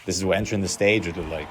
This is what entering the stage would look like.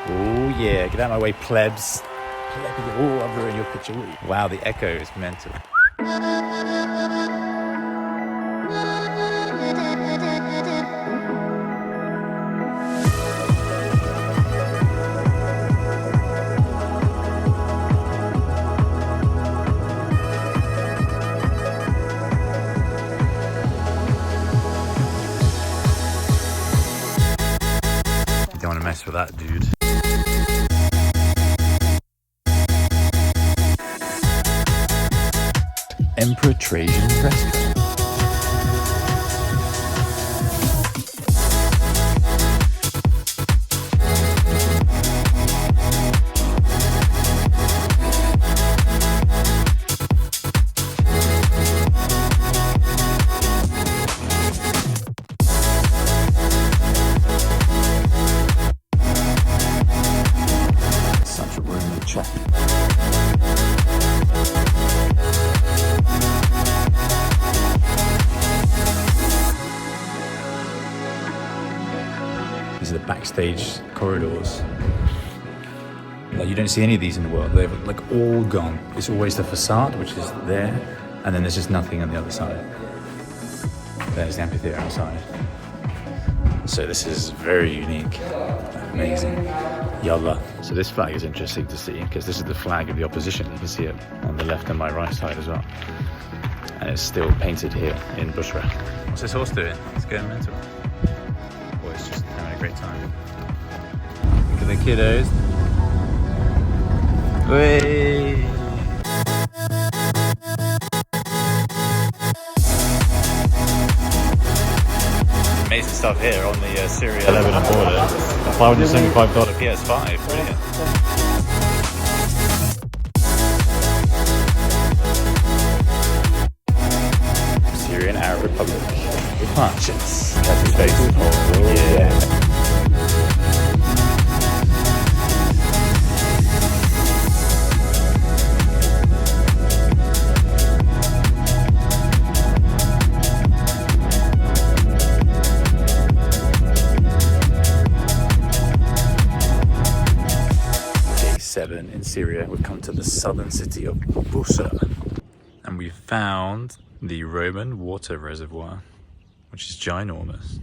Oh yeah, get out of my way, plebs. Oh, I've ruined your picture. Wow, the echo is mental. You don't want to mess with that, dude. Emperor Trajan restaurant. Such a Roman check. These are the backstage corridors. Like, you don't see any of these in the world. They're like all gone. It's always the facade, which is there, and then there's just nothing on the other side. There's the amphitheater outside. So this is very unique. Amazing. Yalla. So this flag is interesting to see because this is the flag of the opposition. You can see it on the left and my right side as well. And it's still painted here in Bosra. What's this horse doing? It's going mental. Or it's just having a great time. Look at the kiddos. Whey! Amazing stuff here on the Syria Lebanon border. $575 PS5, brilliant. Syrian Arab Republic. Merchants. That's his face. Oh, yeah. In Syria, we've come to the southern city of Bosra, and we found the Roman water reservoir, which is ginormous.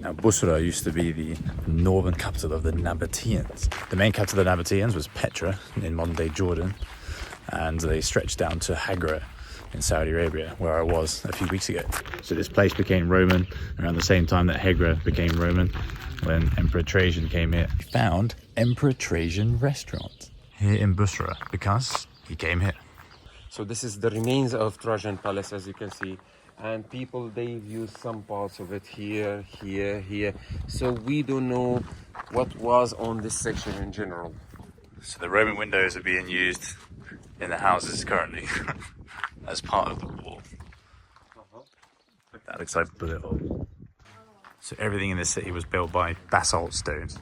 Now, Bosra used to be the northern capital of the Nabateans. The main capital of the Nabateans was Petra in modern-day Jordan, and they stretched down to Hagra in Saudi Arabia, where I was a few weeks ago. So this place became Roman around the same time that Hagra became Roman, when Emperor Trajan came here. We found Emperor Trajan restaurant here in Bosra because he came here. So this is the remains of Trajan Palace, as you can see, and people, they've used some parts of it here, here. So we don't know what was on this section in general. So the Roman windows are being used in the houses currently as part of the wall. That looks like a bullet hole. So everything in this city was built by basalt stones.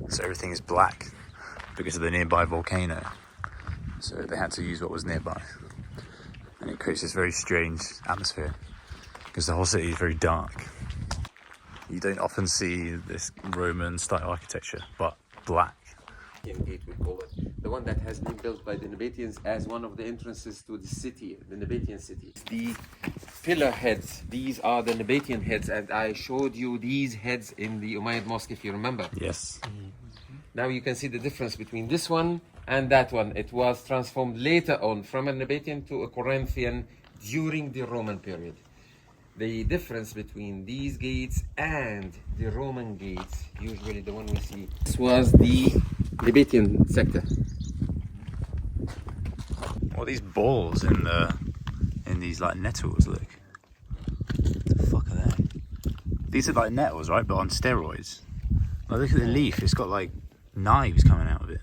So everything is black because of the nearby volcano. So they had to use what was nearby. And it creates this very strange atmosphere because the whole city is very dark. You don't often see this Roman style architecture, but black. Gate, we call it. The one that has been built by the Nabateans as one of the entrances to the city, the Nabatean city. The pillar heads, these are the Nabatean heads, and I showed you these heads in the Umayyad Mosque, if you remember. Yes. Now you can see the difference between this one and that one. It was transformed later on from a Nabatean to a Corinthian during the Roman period. The difference between these gates and the Roman gates, usually the one we see, this was the Nabatean sector. What are these balls in these like nettles? Look. What the fuck are they? These are like nettles, right? But on steroids. Like, look at the leaf. It's got like knives coming out of it.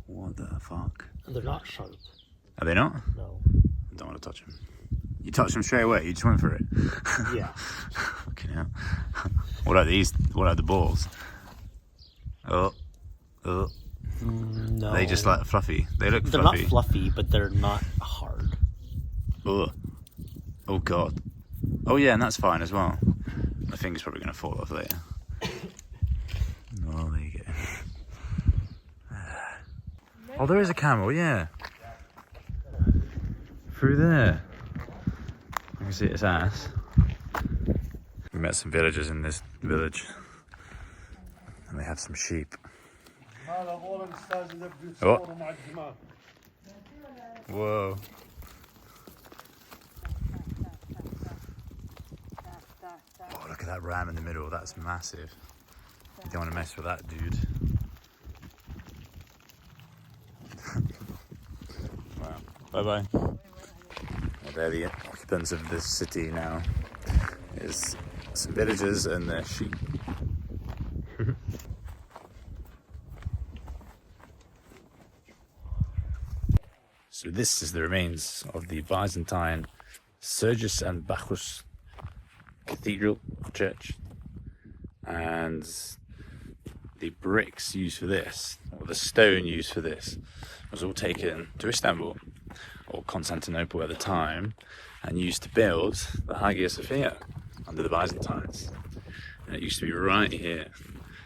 What the fuck? They're not sharp. Are they not? No. I don't want to touch them. You touched them straight away. You just went for it. Yeah. Fucking hell. What are these? What are the balls? Oh. No. Are they just like fluffy? They look They're fluffy. not fluffy, but they're not hard. Ugh. Oh god. Oh yeah, and that's fine as well. My finger's probably going to fall off later. Oh, there you go. Oh, there is a camel, yeah. Through there. You can see its ass. We met some villagers in this village. And they have some sheep. Oh. Whoa. Oh, look at that ram in the middle. That's massive. You don't want to mess with that, dude. Wow. Bye-bye. Well, they're the occupants of this city now. There's some villagers and their sheep. So this is the remains of the Byzantine Sergius and Bacchus Cathedral Church, and the bricks used for this, or the stone used for this, was all taken to Istanbul or Constantinople at the time and used to build the Hagia Sophia under the Byzantines. And it used to be right here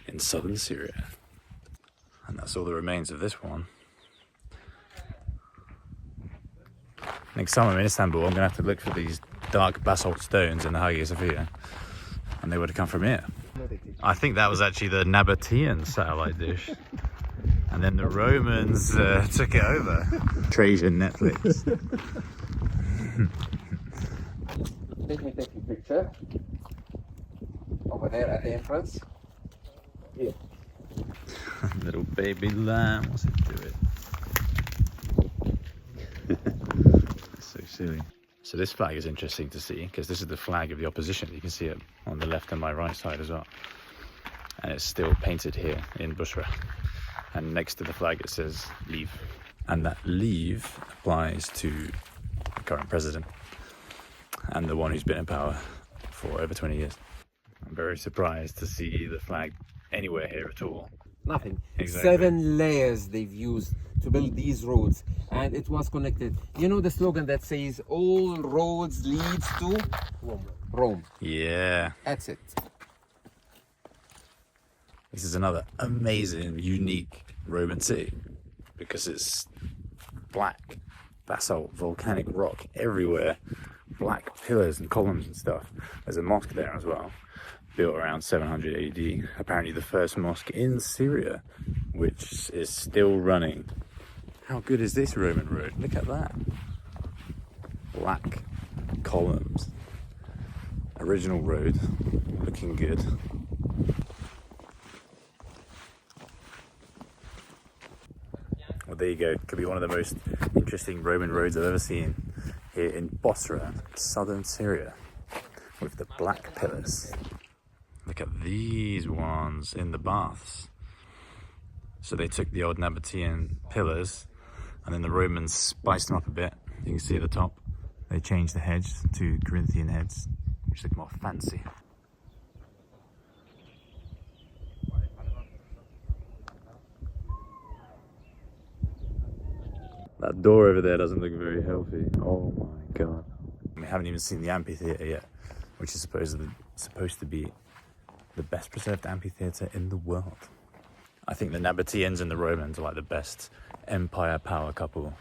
in southern Syria, and that's all the remains of this one. Next time I'm in Istanbul, I'm going to have to look for these dark basalt stones in the Hagia Sophia, and they would have come from here. I think that was actually the Nabatean satellite dish, and then the Romans took it over. Trajan Netflix. Let me take a picture. Over there at the entrance. Here. Little baby lamb, what's it doing? So silly. So this flag is interesting to see because this is the flag of the opposition. You can see it on the left and my right side as well. And it's still painted here in Bosra. And next to the flag it says leave. And that leave applies to the current president and the one who's been in power for over 20 years. I'm very surprised to see the flag anywhere here at all. Nothing. Exactly. 7 layers they've used to build these roads, and it was connected. You know the slogan that says all roads leads to Rome. Yeah. That's it. This is another amazing, unique Roman city because it's black basalt, volcanic rock everywhere, black pillars and columns and stuff. There's a mosque there as well, built around 700 AD, apparently the first mosque in Syria, which is still running. How good is this Roman road? Look at that. Black columns. Original road, looking good. Well, there you go. Could be one of the most interesting Roman roads I've ever seen here in Bosra, southern Syria, with the black pillars. Look at these ones in the baths. So they took the old Nabatean pillars and then the Romans spiced them up a bit. You can see at the top, they changed the heads to Corinthian heads, which look more fancy. That door over there doesn't look very healthy. Oh my god. We haven't even seen the amphitheater yet, which is supposed to be the best preserved amphitheater in the world. I think the Nabateans and the Romans are like the best empire power couple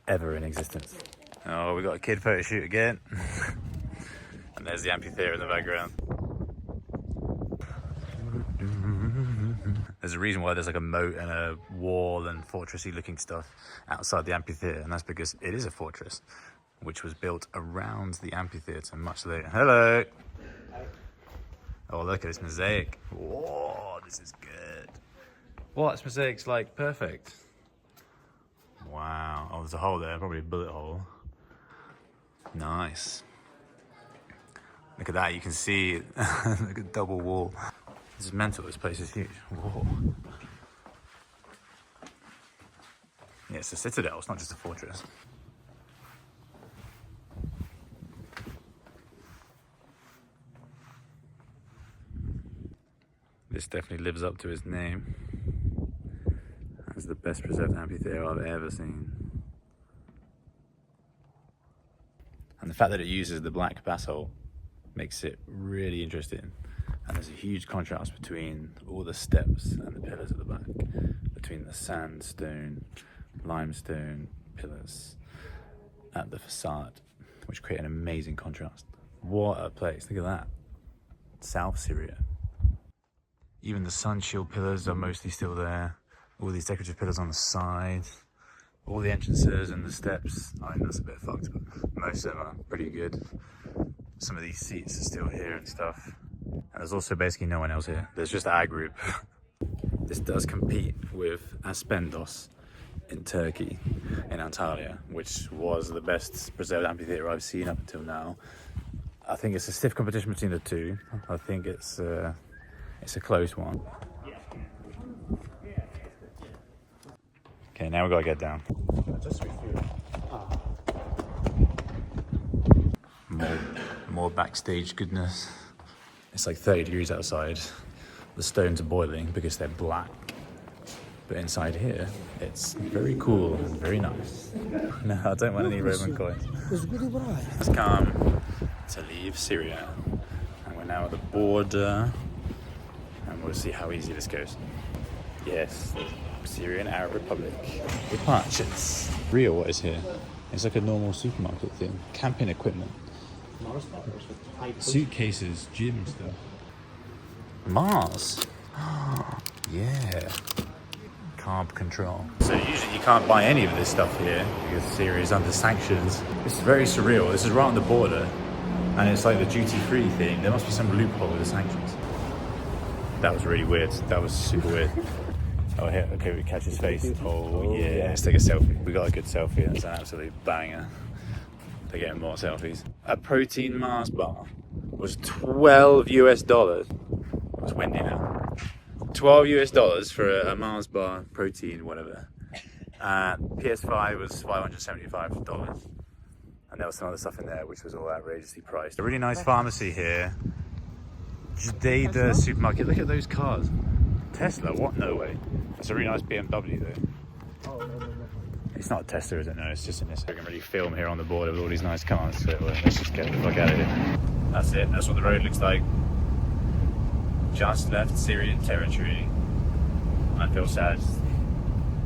ever in existence. Oh, we got a kid photo shoot again. And there's the amphitheater in the background. There's a reason why there's like a moat and a wall and fortressy looking stuff outside the amphitheater, and that's because it is a fortress which was built around the amphitheater much later. Hello! Oh, look at this mosaic. Whoa, this is good. Well, this mosaic's like perfect. Wow. Oh, there's a hole there, probably a bullet hole. Nice. Look at that, you can see, look at double wall. This is mental, this place is huge. Whoa. Yeah, it's a citadel, it's not just a fortress. This definitely lives up to its name. It's the best preserved amphitheater I've ever seen. And the fact that it uses the black basalt makes it really interesting. And there's a huge contrast between all the steps and the pillars at the back, between the sandstone, limestone pillars at the facade, which create an amazing contrast. What a place, look at that. South Syria. Even the sun shield pillars are mostly still there. All these decorative pillars on the side. All the entrances and the steps, I mean, that's a bit fucked, but most of them are pretty good. Some of these seats are still here and stuff. And there's also basically no one else here. There's just our group. This does compete with Aspendos in Turkey, in Antalya, which was the best preserved amphitheater I've seen up until now. I think it's a stiff competition between the two. I think it's a close one. Okay, now we gotta get down. More backstage goodness. It's like 30 degrees outside. The stones are boiling because they're black. But inside here, it's very cool and very nice. No, I don't want any Roman coins. It's come to leave Syria. And we're now at the border. And we'll see how easy this goes. Yes, Syrian Arab Republic. With purchase. Real what is here? It's like a normal supermarket thing. Camping equipment. Suitcases, gym stuff. Mars. Yeah. Carb control. So usually you can't buy any of this stuff here because Syria is under sanctions. This is very surreal. This is right on the border and it's like the duty-free thing. There must be some loophole with the sanctions. That was really weird. That was super weird. Oh, here, okay, we catch his face. Oh yeah, let's take a selfie. We got a good selfie. That's an absolute banger. They're getting more selfies. A protein Mars bar was $12 US. It's windy now. $12 US for a Mars bar protein, whatever. PS5 was $575. And there was some other stuff in there which was all outrageously priced. A really nice pharmacy here. Jadeda supermarket. Look at those cars. Tesla? What? No way. That's a really nice BMW though. It's not a Tesla, is it? No, it's just an Nissan. We can really film here on the border with all these nice cars, so let's just get the fuck out of here. That's it, that's what the road looks like. Just left Syrian territory. I feel sad.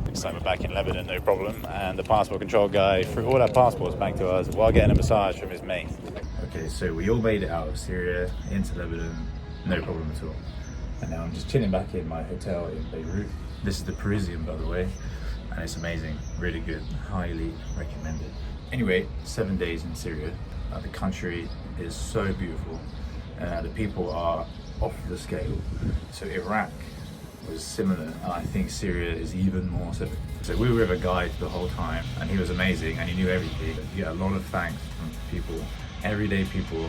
Looks like we're back in Lebanon, no problem. And the passport control guy threw all our passports back to us while getting a massage from his mate. Okay, so we all made it out of Syria into Lebanon, no problem at all. And now I'm just chilling back in my hotel in Beirut. This is the Parisian, by the way. And it's amazing, really good, highly recommended. Anyway, 7 days in Syria. The country is so beautiful. The people are off the scale. So Iraq was similar, and I think Syria is even more so. So we were with a guide the whole time, and he was amazing, and he knew everything. You get a lot of thanks from people, everyday people,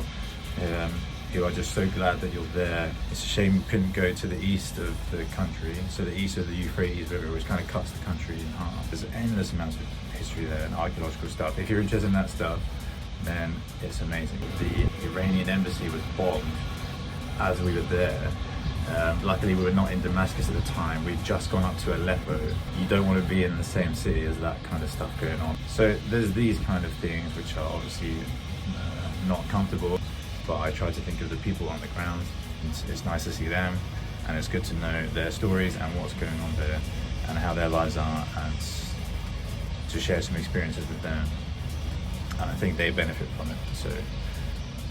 who are just so glad that you're there. It's a shame you couldn't go to the east of the country, so the east of the Euphrates River, which kind of cuts the country in half. There's endless amounts of history there and archaeological stuff. If you're interested in that stuff, then it's amazing. The Iranian embassy was bombed as we were there. Luckily we were not in Damascus at the time. We'd just gone up to Aleppo. You don't want to be in the same city as that kind of stuff going on. So there's these kind of things which are obviously not comfortable. But I try to think of the people on the ground. It's nice to see them, and it's good to know their stories and what's going on there and how their lives are, and to share some experiences with them. And I think they benefit from it, so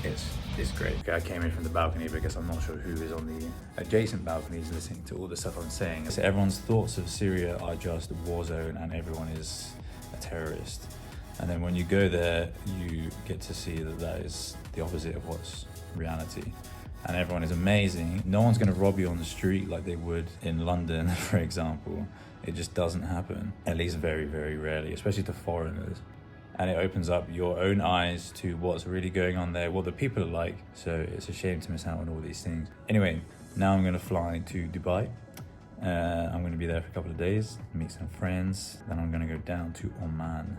it's great. I came in from the balcony because I'm not sure who is on the adjacent balconies listening to all the stuff I'm saying. So everyone's thoughts of Syria are just a war zone and everyone is a terrorist. And then when you go there, you get to see that that is the opposite of what's reality. And everyone is amazing. No one's going to rob you on the street like they would in London, for example. It just doesn't happen, at least very, very rarely, especially to foreigners. And it opens up your own eyes to what's really going on there, what the people are like. So it's a shame to miss out on all these things. Anyway, now I'm going to fly to Dubai. I'm going to be there for a couple of days, meet some friends. Then I'm going to go down to Oman.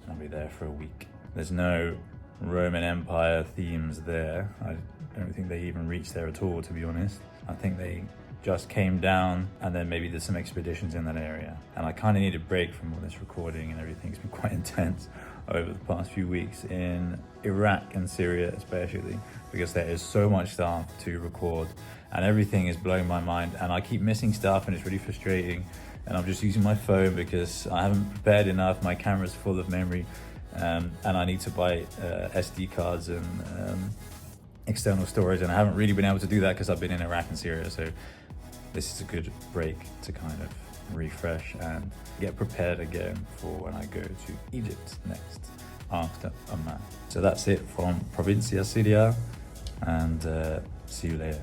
I'll be there for a week. There's no Roman Empire themes there. I don't think they even reached there at all, to be honest. I think they just came down and then maybe there's some expeditions in that area. And I kind of need a break from all this recording and everything. It's been quite intense. over the past few weeks in Iraq and Syria especially, because there is so much stuff to record and everything is blowing my mind, and I keep missing stuff and it's really frustrating, and I'm just using my phone because I haven't prepared enough. My camera's full of memory, and I need to buy SD cards and external storage, and I haven't really been able to do that because I've been in Iraq and Syria. So this is a good break to kind of refresh and get prepared again for when I go to Egypt next after Oman. So that's it from Provincia Syria, and see you later.